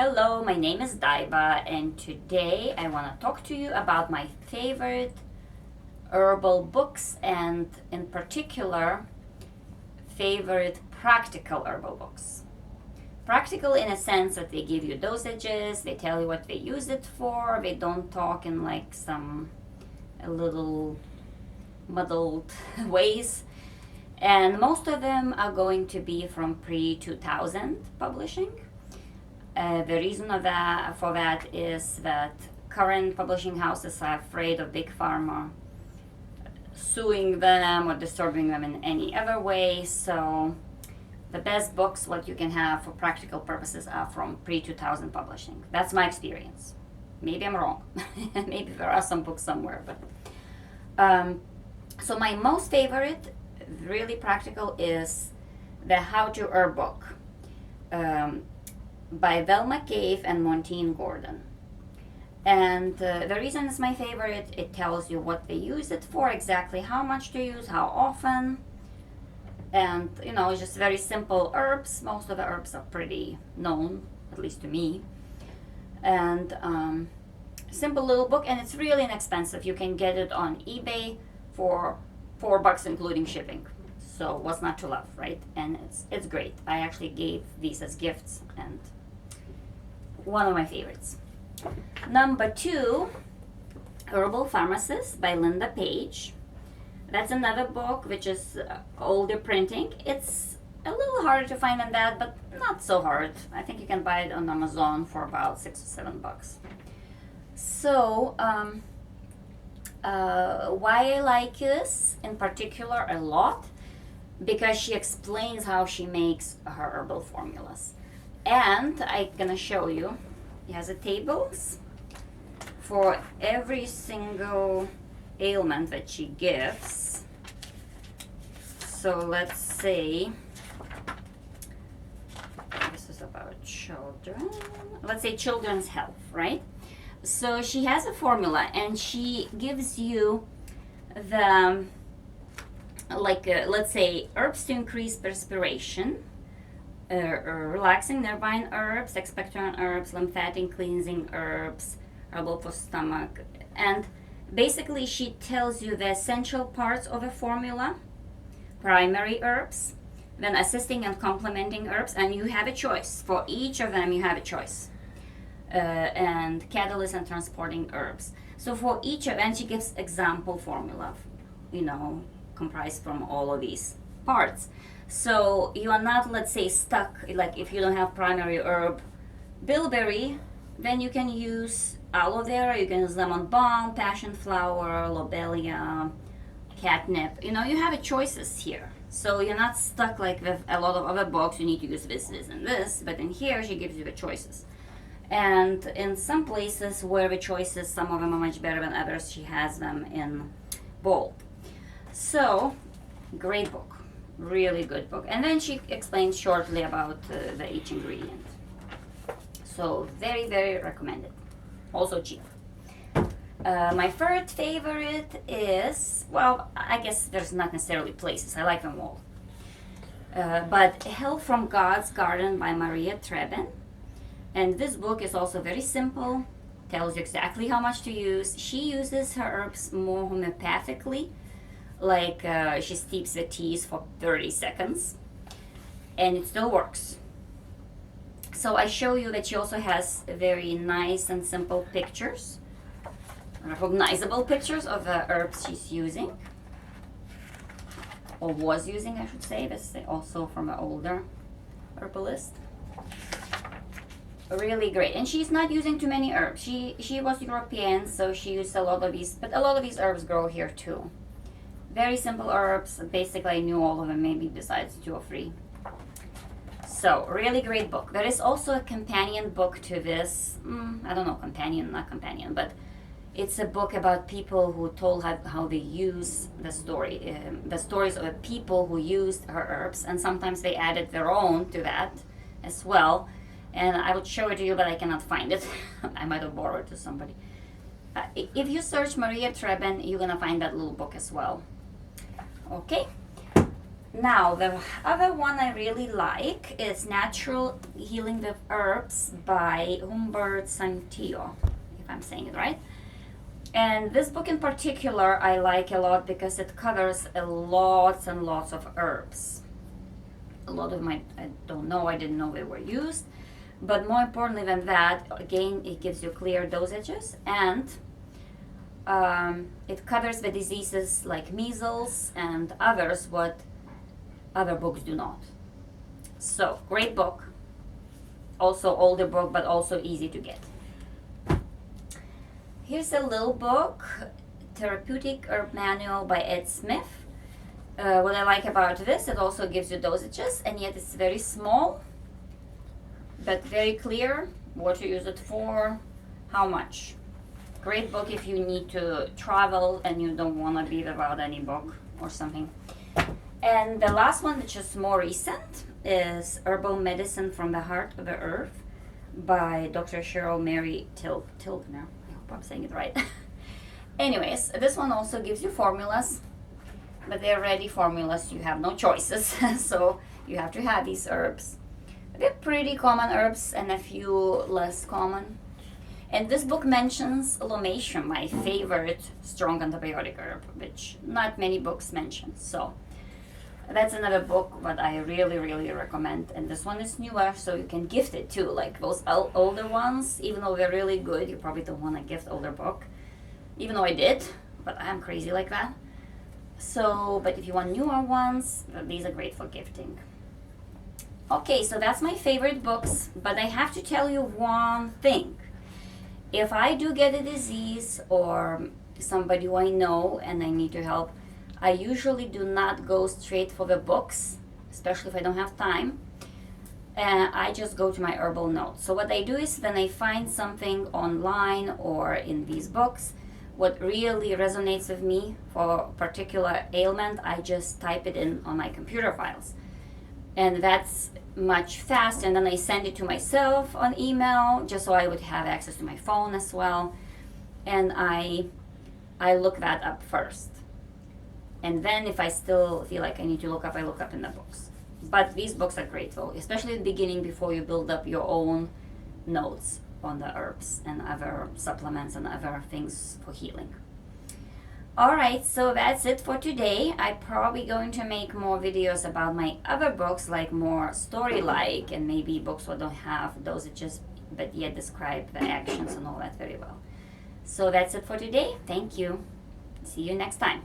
Hello, my name is Daiba, and today I want to talk to you about my favorite herbal books, and in particular, favorite practical herbal books. Practical in a sense that they give you dosages, they tell you what they use it for, they don't talk in like some a little muddled ways. And most of them are going to be from pre-2000 publishing. The reason for that is that current publishing houses are afraid of big pharma suing them or disturbing them in any other way. So the best books what you can have for practical purposes are from pre-2000 publishing. That's my experience. Maybe I'm wrong. Maybe there are some books somewhere. But so my most favorite, really practical, is the How to Herb book. By Velma J and Monteen Gordon. And the reason it's my favorite, it tells you what they use it for, exactly how much to use, how often, and it's just very simple herbs. Most of the herbs are pretty known, at least to me. And simple little book, and it's really inexpensive. You can get it on eBay for $4 including shipping. So what's not to love, right? And it's great. I actually gave these as gifts, and one of my favorites. Number 2, Herbal Pharmacist by Linda Page. That's another book which is older printing. It's a little harder to find than that, but not so hard. I think you can buy it on Amazon for about $6 or $7. So why I like this in particular a lot, because she explains how she makes her herbal formulas. And I'm gonna show you, it has a tables for every single ailment that she gives. So let's say, this is about children, let's say children's health, right? So she has a formula, and she gives you the, let's say, herbs to increase perspiration, relaxing nervine herbs, expectorant herbs, lymphatic cleansing herbs, herbal for stomach. And basically she tells you the essential parts of a formula, primary herbs, then assisting and complementing herbs, and you have a choice. For each of them you have a choice. And catalyst and transporting herbs. So for each of them she gives example formula, comprised from all of these parts. So you are not, let's say, stuck, like if you don't have primary herb bilberry, then you can use aloe vera, you can use lemon balm, passion flower, lobelia, catnip. You have a choices here. So you're not stuck like with a lot of other books, you need to use this, and this, but in here she gives you the choices. And in some places where the choices, some of them are much better than others, she has them in bold. So, great book. Really good book. And then she explains shortly about each ingredient. So very, very recommended. Also cheap. My third favorite is, well, I guess there's not necessarily places. I like them all. But Health from God's Garden by Maria Treben. And this book is also very simple. Tells you exactly how much to use. She uses her herbs more homeopathically. Like she steeps the teas for 30 seconds and it still works. So I show you that she also has very nice and simple pictures, recognizable pictures of the herbs she's using, or was using, I should say. This is also from an older herbalist. Really great. And she's not using too many herbs. She was European, so she used a lot of these, but a lot of these herbs grow here too. Very simple herbs. Basically, I knew all of them, maybe besides 2 or 3. So, really great book. There is also a companion book to this. I don't know, companion, not companion, but it's a book about people who told how they use the stories of the people who used her herbs, and sometimes they added their own to that as well. And I would show it to you, but I cannot find it. I might have borrowed it to somebody. If you search Maria Treben, you're gonna find that little book as well. Okay. Now, the other one I really like is Natural Healing with Herbs by Humbert Santillo, if I'm saying it right. And this book in particular I like a lot because it covers lots and lots of herbs. A lot of them I don't know, I didn't know they were used. But more importantly than that, again, it gives you clear dosages, and it covers the diseases like measles and others, what other books do not. So, great book. Also older book, but also easy to get. Here's a little book, Therapeutic Herb Manual by Ed Smith. What I like about this, it also gives you dosages, and yet it's very small, but very clear what to use it for, how much. Great book if you need to travel and you don't want to be without any book or something. And the last one, which is more recent, is Herbal Medicine from the Heart of the Earth by Dr. Sharol Tilgner. I hope I'm saying it right. Anyways, this one also gives you formulas, but they're ready formulas. You have no choices, so you have to have these herbs. They're pretty common herbs and a few less common. And this book mentions lomatium, my favorite strong antibiotic herb, which not many books mention. So that's another book that I really, really recommend. And this one is newer, so you can gift it too. Like those older ones, even though they're really good, you probably don't want to gift older book. Even though I did, but I'm crazy like that. So, but if you want newer ones, these are great for gifting. Okay, so that's my favorite books, but I have to tell you one thing. If I do get a disease or somebody who I know and I need to help, I usually do not go straight for the books, especially if I don't have time. I just go to my herbal notes. So what I do is then I find something online or in these books, what really resonates with me for a particular ailment, I just type it in on my computer files. And that's much faster, and then I send it to myself on email, just so I would have access to my phone as well. And I look that up first. And then if I still feel like I need to look up, I look up in the books. But these books are great though, especially at the beginning before you build up your own notes on the herbs and other supplements and other things for healing. Alright, so that's it for today. I'm probably going to make more videos about my other books, like more story-like, and maybe books that don't have dosages but yet describe the actions and all that very well. So that's it for today. Thank you. See you next time.